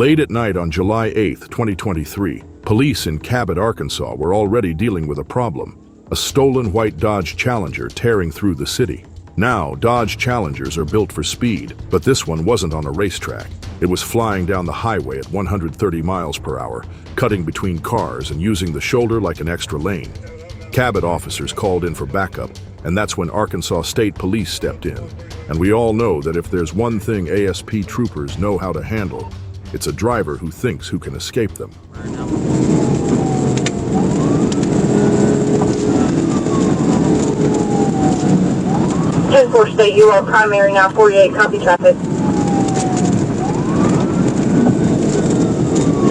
Late at night on July 8, 2023, police in Cabot, Arkansas were already dealing with a problem: a stolen white Dodge Challenger tearing through the city. Now, Dodge Challengers are built for speed, but this one wasn't on a racetrack. It was flying down the highway at 130 miles per hour, cutting between cars and using the shoulder like an extra lane. Cabot officers called in for backup, and that's when Arkansas State Police stepped in. And we all know that if there's one thing ASP troopers know how to handle, it's a driver who thinks who can escape them. Interstate, you are primary now, 48, copy traffic.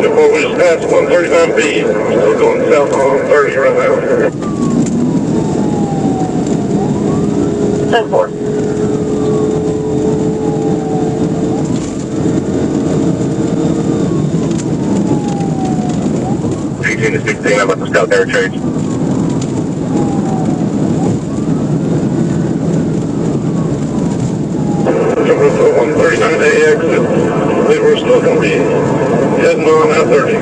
We just passed 139B, still going south on 130 right now. 10-4. To 16, I'm about to scout their change. Jumping to 139A exit. I believe we're still going to be heading on I-30.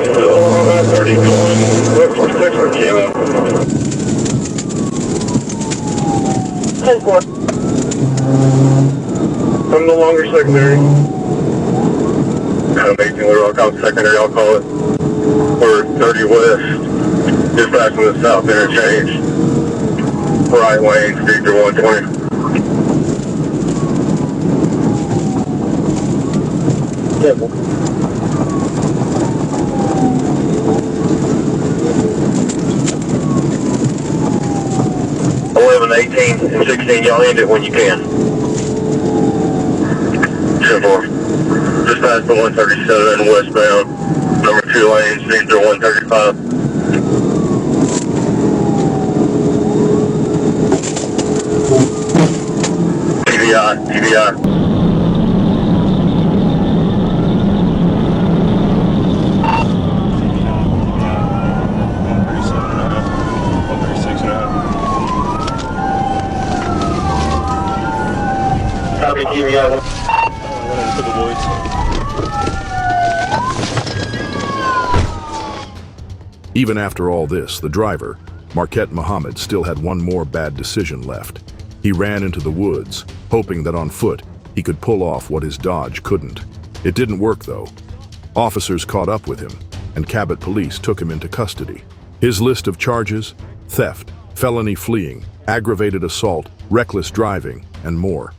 Still on I-30 going west for 6 for Cabot. 10-4. I'm no longer secondary. Kind of amazing little rock out secondary, I'll call it. We're 30 west, just back from the south interchange. Right lane, speed to 120. Careful. $11, 18, and 16, y'all end it when you can. 10-4. Just past the 137 westbound, number 2 lane, speed to 135. TVI. Copy TVI. To the woods. Even after all this, the driver, Marquette Muhammad, still had one more bad decision left. He ran into the woods, hoping that on foot he could pull off what his Dodge couldn't. It didn't work, though. Officers caught up with him, and Cabot police took him into custody. His list of charges: theft, felony fleeing, aggravated assault, reckless driving, and more.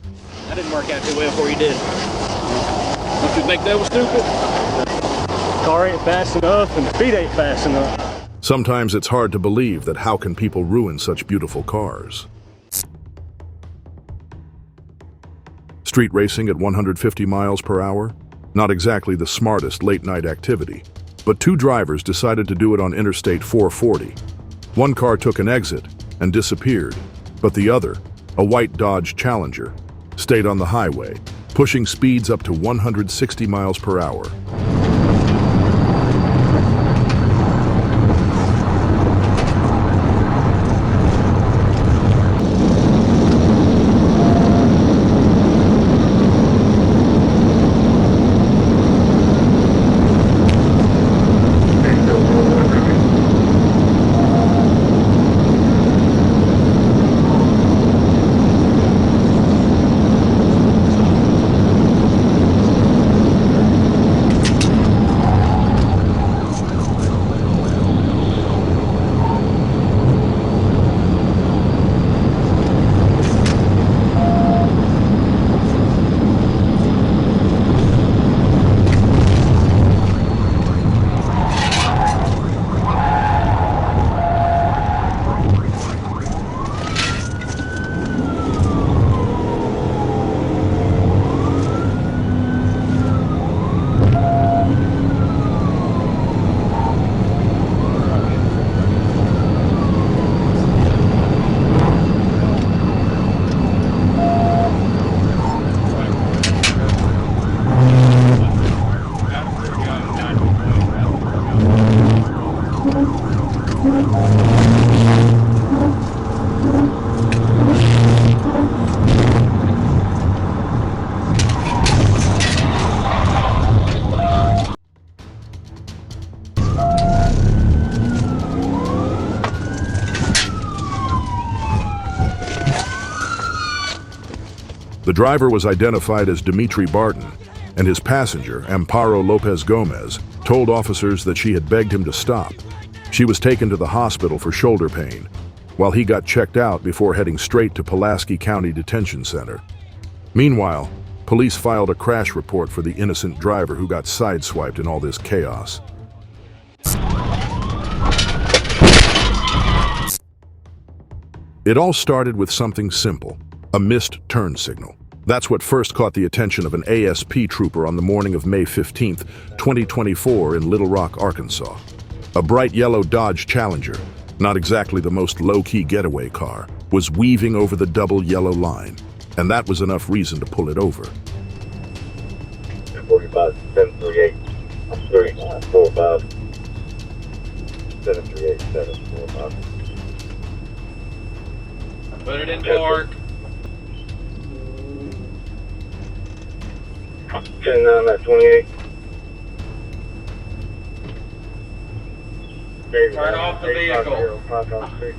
That didn't work out too well for you, did it? Don't you think that was stupid? The car ain't fast enough and the feet ain't fast enough. Sometimes it's hard to believe that how can people ruin such beautiful cars? Street racing at 150 miles per hour? Not exactly the smartest late-night activity, but two drivers decided to do it on Interstate 440. One car took an exit and disappeared, but the other, a white Dodge Challenger, stayed on the highway, pushing speeds up to 160 miles per hour. The driver was identified as Dimitri Barton, and his passenger, Amparo Lopez Gomez, told officers that she had begged him to stop. She was taken to the hospital for shoulder pain, while he got checked out before heading straight to Pulaski County Detention Center. Meanwhile, police filed a crash report for the innocent driver who got sideswiped in all this chaos. It all started with something simple, a missed turn signal. That's what first caught the attention of an ASP trooper on the morning of May 15, 2024 in Little Rock, Arkansas. A bright yellow Dodge Challenger, not exactly the most low-key getaway car, was weaving over the double yellow line, and that was enough reason to pull it over. 45, 738, 345, 738, 745. Put it in park. 10-9 at 28. Turn off the vehicle. 556.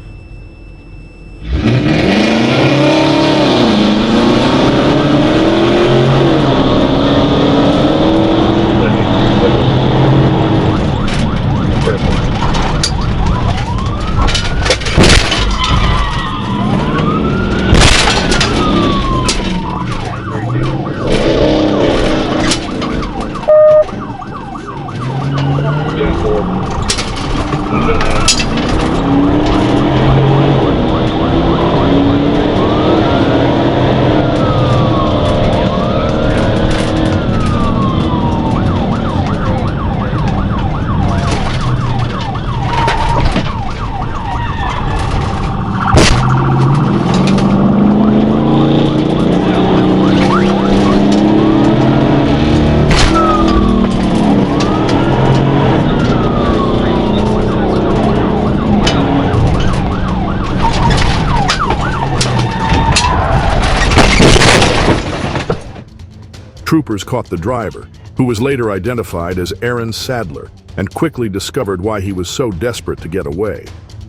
Troopers caught the driver, who was later identified as Aaron Sadler, and quickly discovered why he was so desperate to get away.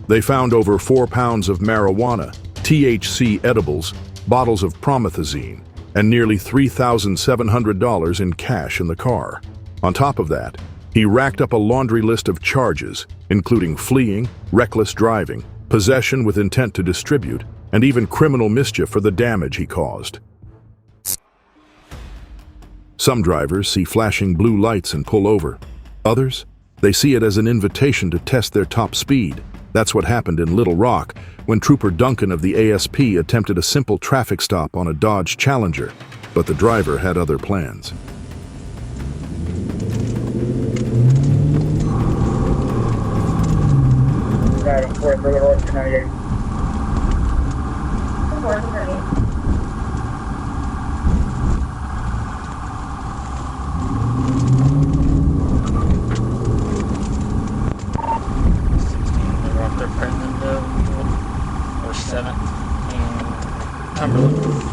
They found over 4 pounds of marijuana, THC edibles, bottles of promethazine, and nearly $3,700 in cash in the car. On top of that, he racked up a laundry list of charges, including fleeing, reckless driving, possession with intent to distribute, and even criminal mischief for the damage he caused. Some drivers see flashing blue lights and pull over. Others, they see it as an invitation to test their top speed. That's what happened in Little Rock when Trooper Duncan of the ASP attempted a simple traffic stop on a Dodge Challenger, but the driver had other plans. Driving towards Little Rock, 98. 438. They're pregnant or 7th and Cumberland.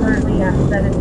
Currently at 7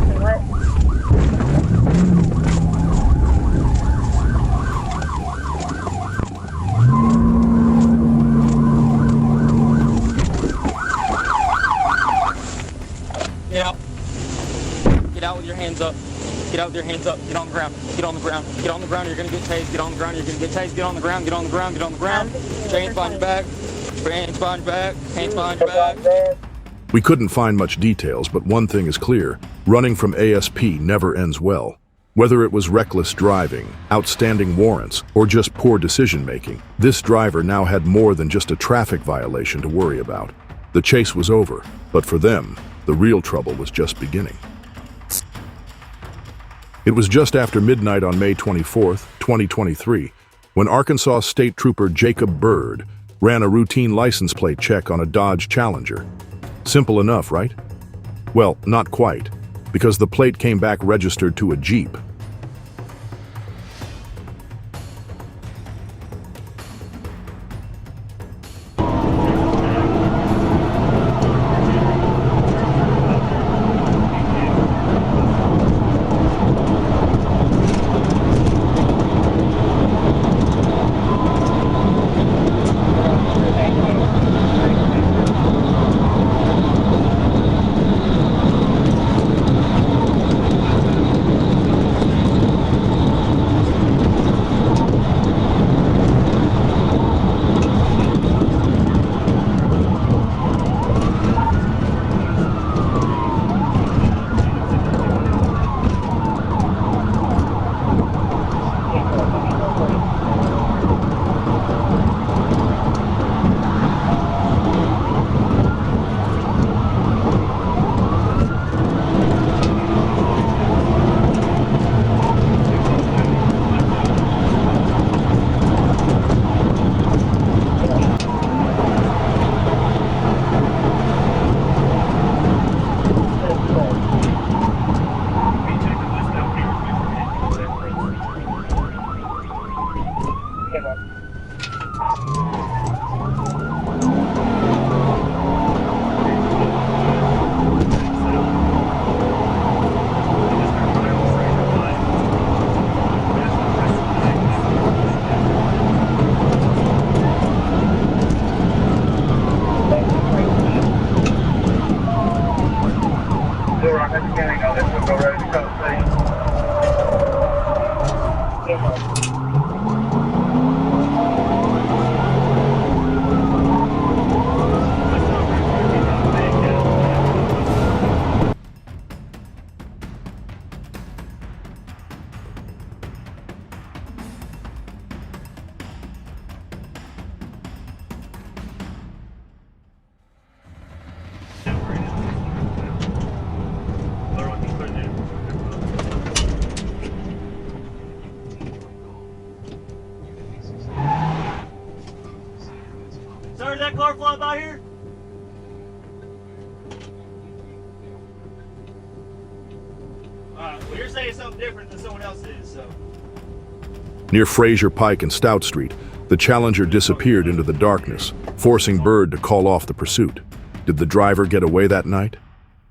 What? Get out. Get out with your hands up. Get out with your hands up. Get on the ground. Get on the ground. Get on the ground. You're gonna get tased. Get on the ground. You're gonna get tased. Get on the ground. Get on the ground. Get on the ground. Put your hands behind your back. Put your hands behind your back. Hands behind your back. We couldn't find much details, but one thing is clear. Running from ASP never ends well. Whether it was reckless driving, outstanding warrants, or just poor decision-making, this driver now had more than just a traffic violation to worry about. The chase was over, but for them, the real trouble was just beginning. It was just after midnight on May 24th, 2023, when Arkansas State Trooper Jacob Byrd ran a routine license plate check on a Dodge Challenger. Simple enough, right? Well, not quite, because the plate came back registered to a Jeep. Sir, is that car flying by here? Alright, well, you're saying something different than someone else is, so. Near Fraser Pike and Stout Street, the Challenger disappeared into the darkness, forcing Byrd to call off the pursuit. Did the driver get away that night?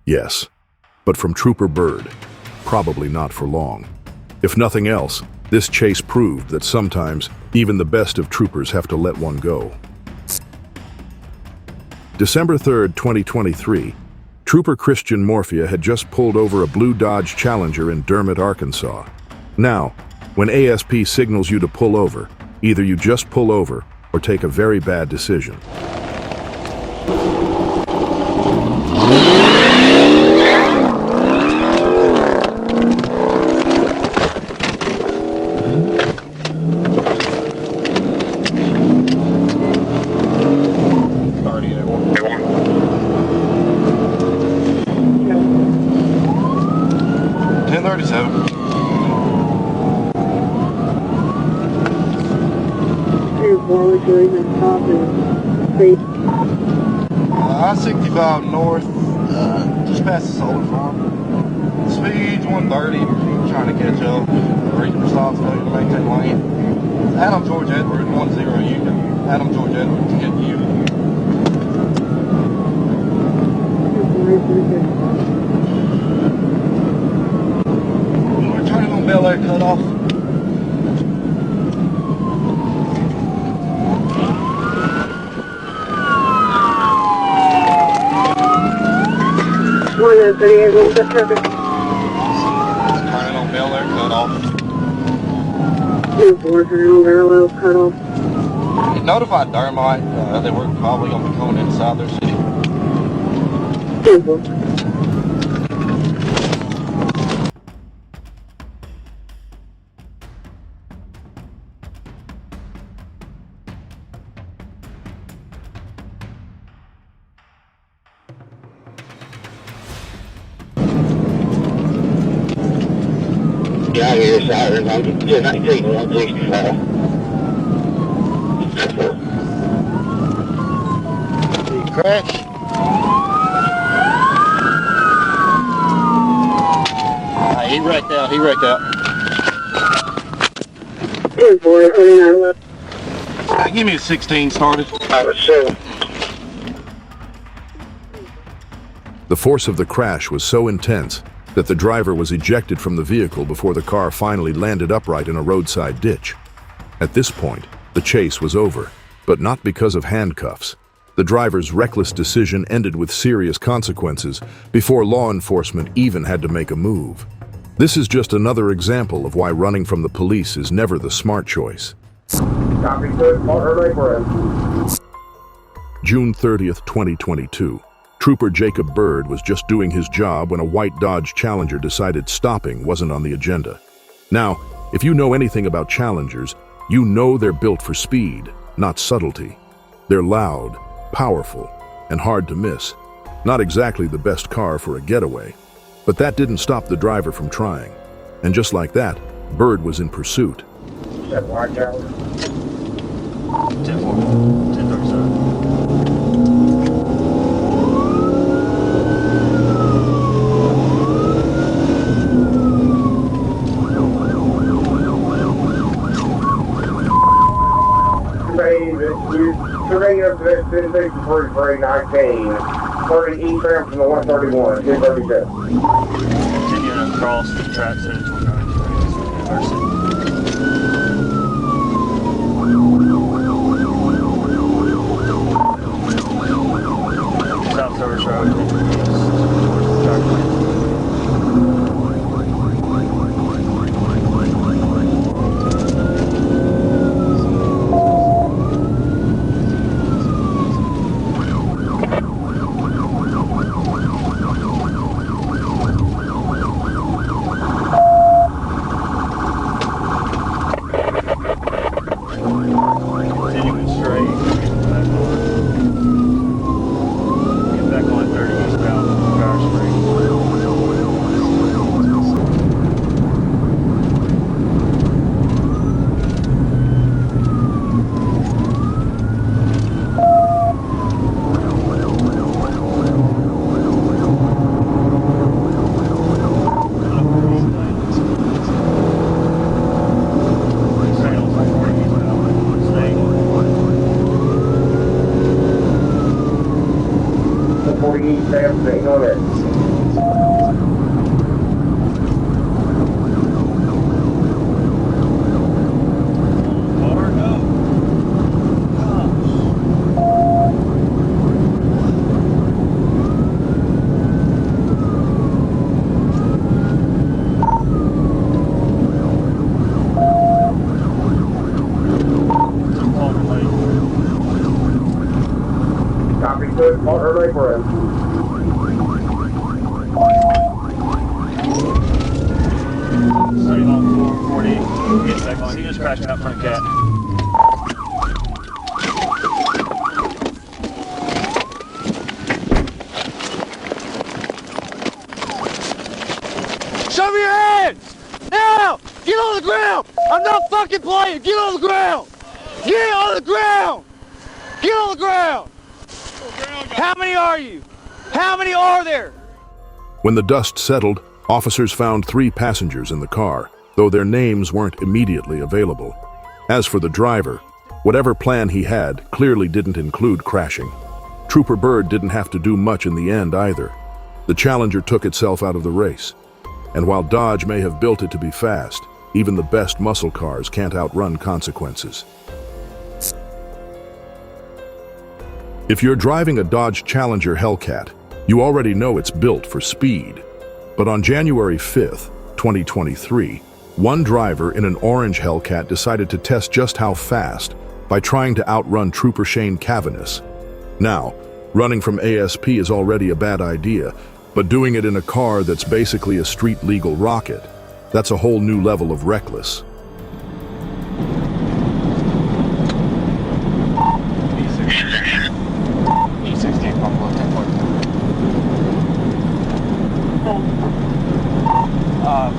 Yes, but from Trooper Byrd, probably not for long. If nothing else, this chase proved that sometimes even the best of troopers have to let one go. December 3rd, 2023, Trooper Christian Morphia had just pulled over a blue Dodge Challenger in Dermott, Arkansas. Now, when ASP signals you to pull over, either you just pull over or take a very bad decision. I-65 north, just past the solar farm. Speed's 130, trying to catch up. Reasonable stops, failure to maintain lane. Adam George Edward, 10 Union. Adam George Edward, 10 Union. layer cut off. Turning on bell layer cut off. It notified Dermite they were probably going to be coming inside their city. Yeah, I hear sirens. I'm just 19, 165. Did he crash? He wrecked out. He wrecked out. Give me a 16 started. I was so. The force of the crash was so intense that the driver was ejected from the vehicle before the car finally landed upright in a roadside ditch. At this point, the chase was over, but not because of handcuffs. The driver's reckless decision ended with serious consequences before law enforcement even had to make a move. This is just another example of why running from the police is never the smart choice. Copy, good. Early breath. June 30th, 2022. Trooper Jacob Bird was just doing his job when a white Dodge Challenger decided stopping wasn't on the agenda. Now, if you know anything about Challengers, you know they're built for speed, not subtlety. They're loud, powerful, and hard to miss. Not exactly the best car for a getaway. But that didn't stop the driver from trying. And just like that, Bird was in pursuit. 10-4, 10-37. Surveying up to that 10-6-3-19, 30 eastbound from the 131, 1037. Continuing across the tracks headed toward University. South Service Road, Early breath. He just crashed out front of Cat. Show me your hands! Now! Get on the ground! I'm not fucking playing! Get on the ground! Get on the ground! Get on the ground! How many are you? How many are there? When the dust settled, officers found 3 passengers in the car, though their names weren't immediately available. As for the driver, whatever plan he had clearly didn't include crashing. Trooper Bird didn't have to do much in the end either. The Challenger took itself out of the race. And while Dodge may have built it to be fast, Even the best muscle cars can't outrun consequences. If you're driving a Dodge Challenger Hellcat, you already know it's built for speed. But on January 5th, 2023, one driver in an orange Hellcat decided to test just how fast by trying to outrun Trooper Shane Cabot. Now, running from ASP is already a bad idea, but doing it in a car that's basically a street-legal rocket, that's a whole new level of reckless. E16 pump low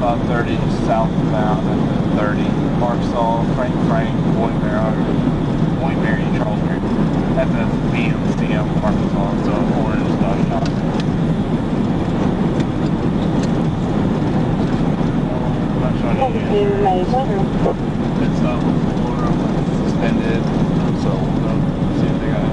530 southbound and then 30 Marksall, Frank, Point Mary, Charles Mary at the BMCM Arkansas, so orange Dodge Challenger. I'm not showing you yet. It's suspended, so we'll see if they got it.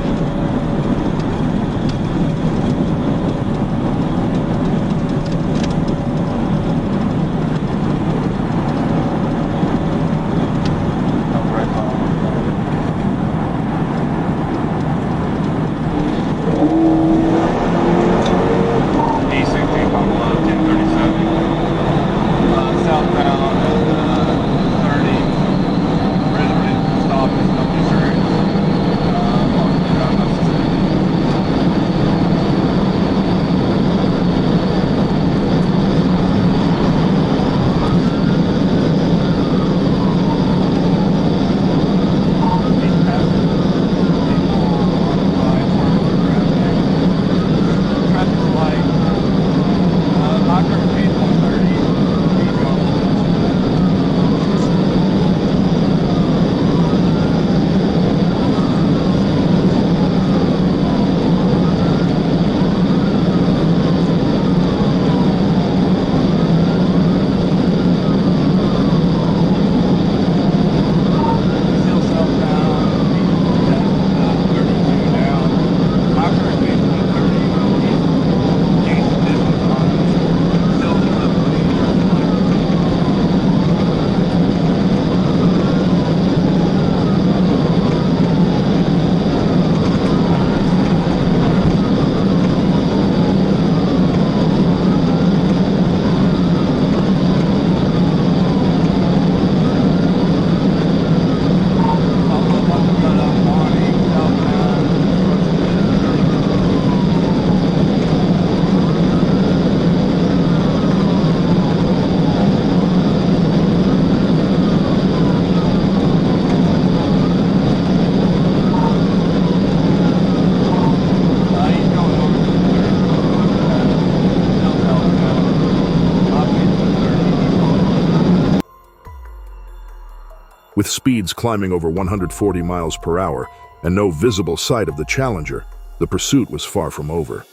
With speeds climbing over 140 miles per hour and no visible sight of the Challenger, the pursuit was far from over.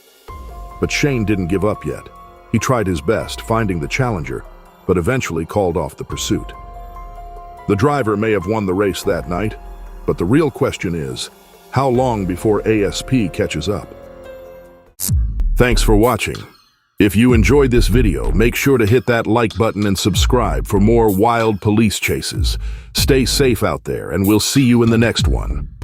But Shane didn't give up yet. He tried his best finding the Challenger, but eventually called off the pursuit. The driver may have won the race that night, but the real question is, how long before ASP catches up? Thanks for watching. If you enjoyed this video, make sure to hit that like button and subscribe for more wild police chases. Stay safe out there, and we'll see you in the next one.